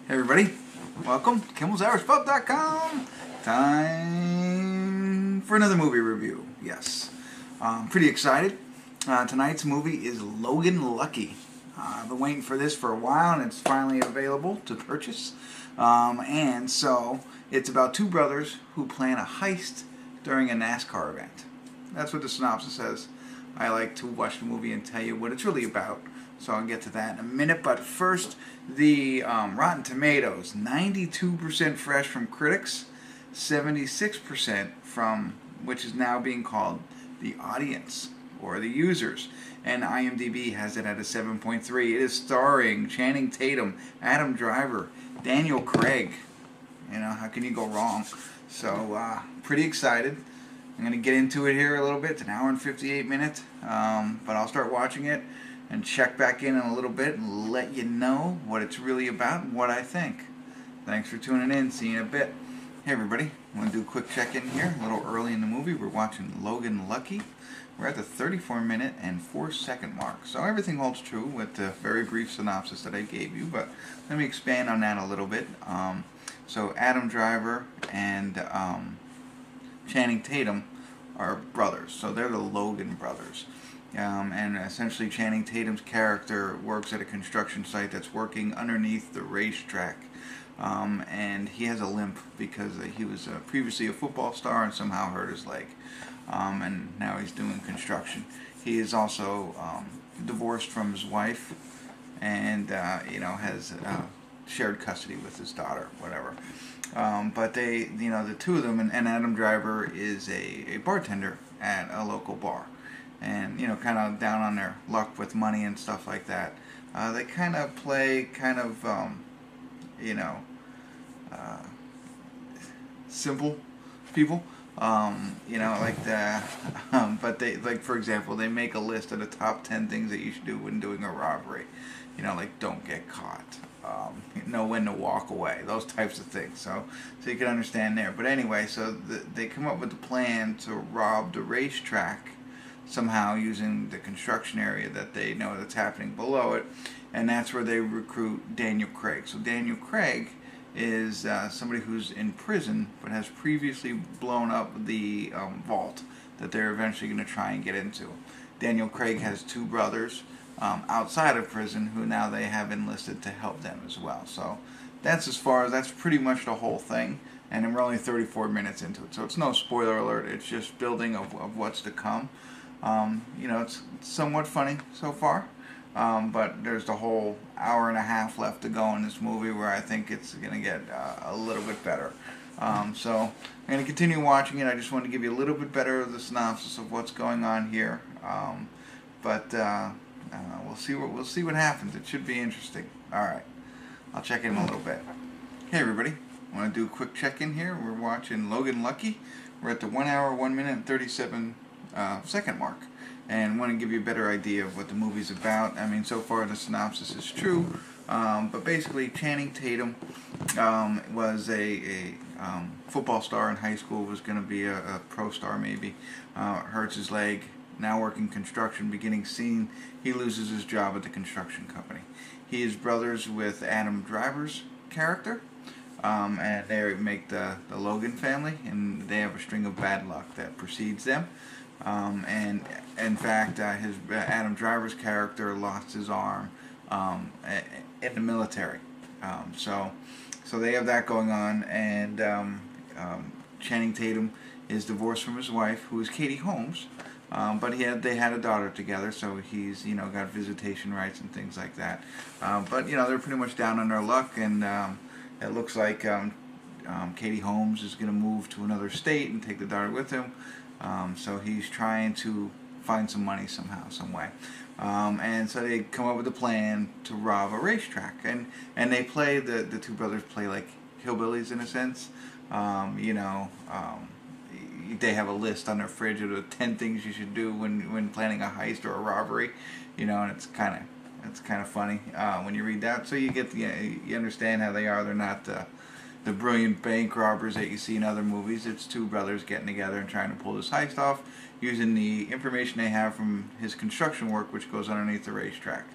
Hey everybody, welcome to Kimmel'sIrishPub.com. Time for another movie review. Yes, I'm pretty excited. Tonight's movie is Logan Lucky. I've been waiting for this for a while, and it's finally available to purchase. And so it's about two brothers who plan a heist during a NASCAR event. That's what the synopsis says. I like to watch the movie and tell you what it's really about. So I'll get to that in a minute. But first, the Rotten Tomatoes, 92% fresh from critics, 76% from, which is now being called the audience or the users. And IMDb has it at a 7.3. It is starring Channing Tatum, Adam Driver, Daniel Craig. You know, how can you go wrong? So, pretty excited. I'm going to get into it here a little bit. It's an hour and 58 minutes. But I'll start watching it and check back in a little bit and let you know what it's really about and what I think. Thanks for tuning in. See you in a bit. Hey everybody, I want to do a quick check-in here. A little early in the movie. We're watching Logan Lucky. We're at the 34-minute and 4-second mark. So everything holds true with the very brief synopsis that I gave you, but let me expand on that a little bit. So Adam Driver and Channing Tatum are brothers. So they're the Logan brothers. And essentially Channing Tatum's character works at a construction site that's working underneath the racetrack. And he has a limp because he was previously a football star and somehow hurt his leg. And now he's doing construction. He is also divorced from his wife and has shared custody with his daughter, whatever. But they, the two of them, and Adam Driver is a bartender at a local bar. And, kind of down on their luck with money and stuff like that. They kind of play simple people. Like the, but they, like, for example, they make a list of the top 10 things that you should do when doing a robbery. Like don't get caught. Know when to walk away. Those types of things. So you can understand there. But anyway, so they come up with a plan to rob the racetrack somehow using the construction area that they know that's happening below it, and that's where they recruit Daniel Craig. So Daniel Craig is somebody who's in prison but has previously blown up the vault that they're eventually going to try and get into. Daniel Craig has two brothers outside of prison who now they have enlisted to help them as well. So that's pretty much the whole thing, and we're only 34 minutes into it, so it's no spoiler alert. It's just building of what's to come. It's somewhat funny so far, but there's the whole hour and a half left to go in this movie where I think it's going to get a little bit better. So I'm going to continue watching it. I just want to give you a little bit better of the synopsis of what's going on here. But we'll see what happens. It should be interesting. All right, I'll check in a little bit. Hey everybody, I want to do a quick check-in here. We're watching Logan Lucky. We're at the 1 hour, 1 minute, and 37 second mark, and want to give you a better idea of what the movie's about. I mean, so far the synopsis is true, but basically Channing Tatum was a football star in high school, was going to be a pro star maybe, hurts his leg, now working construction. Beginning scene, he loses his job at the construction company. He is brothers with Adam Driver's character, and they make the Logan family, and they have a string of bad luck that precedes them. And in fact, his Adam Driver's character lost his arm in the military. So they have that going on, and Channing Tatum is divorced from his wife, who is Katie Holmes. But they had a daughter together, so he's got visitation rights and things like that. But they're pretty much down on their luck, and it looks like Katie Holmes is going to move to another state and take the daughter with him. So he's trying to find some money somehow, some way. And so they come up with a plan to rob a racetrack. And they play, the two brothers play like hillbillies in a sense. They have a list on their fridge of the 10 things you should do when planning a heist or a robbery. And it's kind of funny when you read that. So you understand how they are. They're not the brilliant bank robbers that you see in other movies. It's two brothers getting together and trying to pull this heist off using the information they have from his construction work, which goes underneath the racetrack.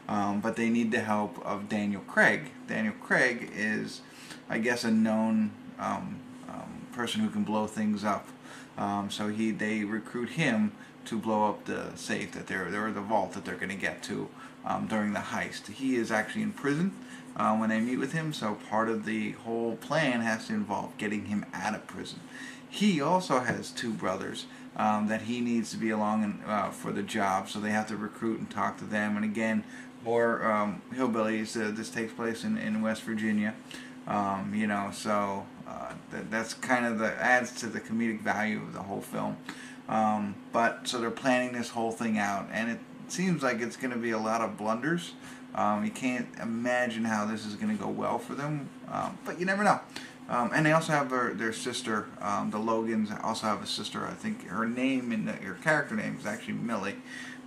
But they need the help of Daniel Craig. Daniel Craig is, I guess, a known person who can blow things up. So they recruit him to blow up the safe that or the vault that they're going to get to during the heist. He is actually in prison when they meet with him, so part of the whole plan has to involve getting him out of prison. He also has two brothers that he needs to be along for the job, so they have to recruit and talk to them. And again, more hillbillies. This takes place in West Virginia. So that's kind of adds to the comedic value of the whole film. But so they're planning this whole thing out, and it seems like it's going to be a lot of blunders. You can't imagine how this is going to go well for them, but you never know. And they also have their sister. The Logans also have a sister. I think her name and her character name is actually Millie,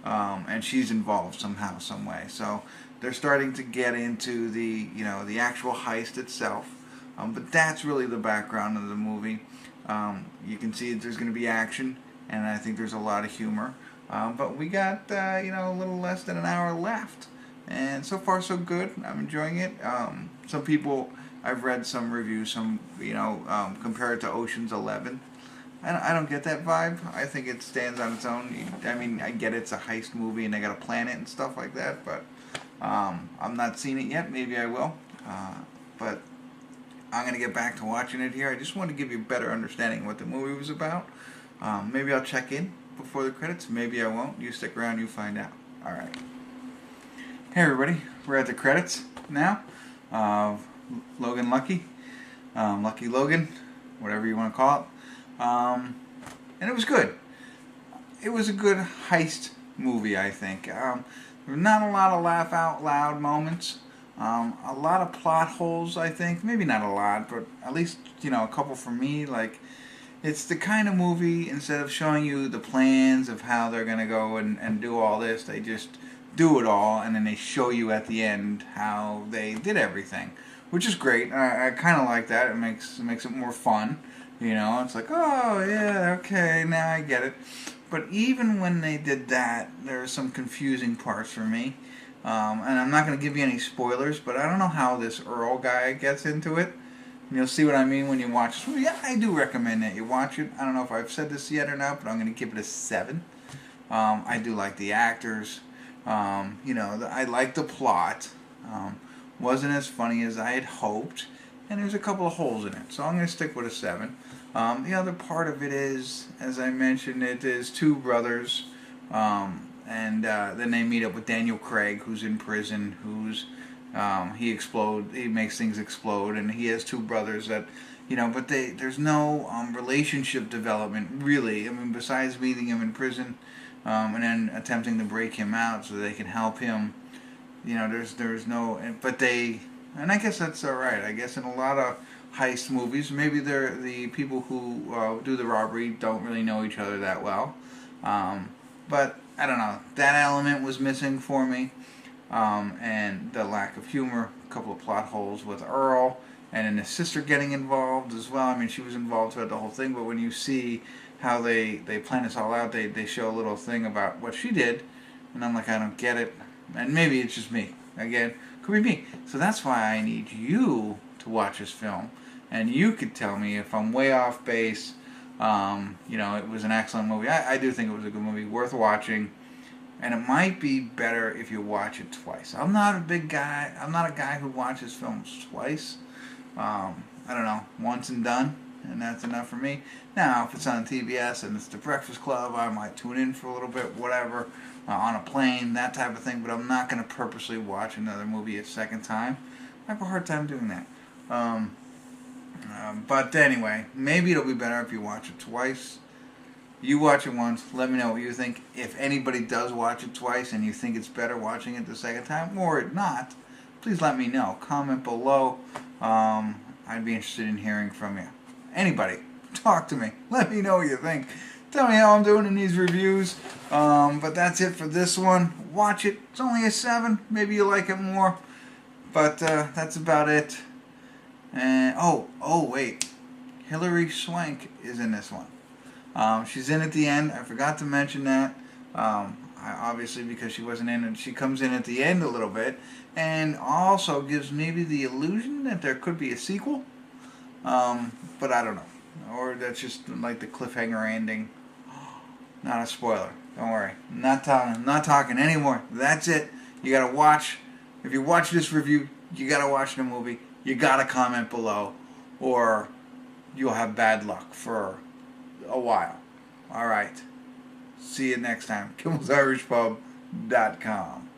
and she's involved somehow, some way. So they're starting to get into the actual heist itself. But that's really the background of the movie. You can see there's going to be action, and I think there's a lot of humor. But we got a little less than an hour left, and so far so good. I'm enjoying it. Some people, I've read some reviews, compare it to Ocean's 11. I don't get that vibe. I think it stands on its own. I mean, I get it's a heist movie and they got to plan it and stuff like that, but I'm not seeing it yet. Maybe I will. But I'm going to get back to watching it here. I just want to give you a better understanding of what the movie was about. Maybe I'll check in before the credits. Maybe I won't. You stick around, you find out. Alright. Hey everybody, we're at the credits now. Logan Lucky. Lucky Logan, whatever you want to call it. And it was good. It was a good heist movie, I think. There were not a lot of laugh out loud moments. A lot of plot holes, I think. Maybe not a lot, but at least, a couple for me. Like, it's the kind of movie, instead of showing you the plans of how they're going to go and do all this, they just do it all, and then they show you at the end how they did everything, which is great. I kind of like that. It makes it more fun. It's like, oh, yeah, okay, now I get it. But even when they did that, there are some confusing parts for me. And I'm not going to give you any spoilers, but I don't know how this Earl guy gets into it. You'll see what I mean when you watch this. Yeah, I do recommend that you watch it. I don't know if I've said this yet or not, but I'm going to give it a 7. I do like the actors. I like the plot. Wasn't as funny as I had hoped, and there's a couple of holes in it, so I'm going to stick with a 7. The other part of it is, as I mentioned, it is two brothers, and then they meet up with Daniel Craig, who's in prison, he makes things explode, and he has two brothers that, but there's no relationship development, really. I mean, besides meeting him in prison, and then attempting to break him out so they can help him, there's no, and I guess that's alright. I guess in a lot of heist movies, maybe the people who do the robbery don't really know each other that well, but I don't know, that element was missing for me. And the lack of humor, a couple of plot holes with Earl, and then his sister getting involved as well. I mean, she was involved throughout the whole thing, but when you see how they plan this all out, they show a little thing about what she did, and I'm like, I don't get it. And maybe it's just me. Again, could be me. So that's why I need you to watch this film, and you could tell me if I'm way off base. It was an excellent movie. I do think it was a good movie, worth watching. And it might be better if you watch it twice. I'm not a guy who watches films twice. I don't know, once and done, and that's enough for me. Now, if it's on TBS and it's The Breakfast Club, I might tune in for a little bit, whatever, on a plane, that type of thing. But I'm not going to purposely watch another movie a second time. I have a hard time doing that. But anyway, maybe it'll be better if you watch it twice. You watch it once, let me know what you think. If anybody does watch it twice and you think it's better watching it the second time, or not, please let me know. Comment below. I'd be interested in hearing from you. Anybody, talk to me. Let me know what you think. Tell me how I'm doing in these reviews. But that's it for this one. Watch it. It's only a 7. Maybe you like it more. But that's about it. And wait, Hilary Swank is in this one. She's in at the end. I forgot to mention that. Obviously, because she wasn't in, and she comes in at the end a little bit, and also gives maybe the illusion that there could be a sequel. But I don't know, or that's just like the cliffhanger ending. Not a spoiler. Don't worry. I'm not talking anymore. That's it. You gotta watch. If you watch this review, you gotta watch the movie. You gotta comment below, or you'll have bad luck for a while. All right. See you next time. KimmelsIrishPub.com.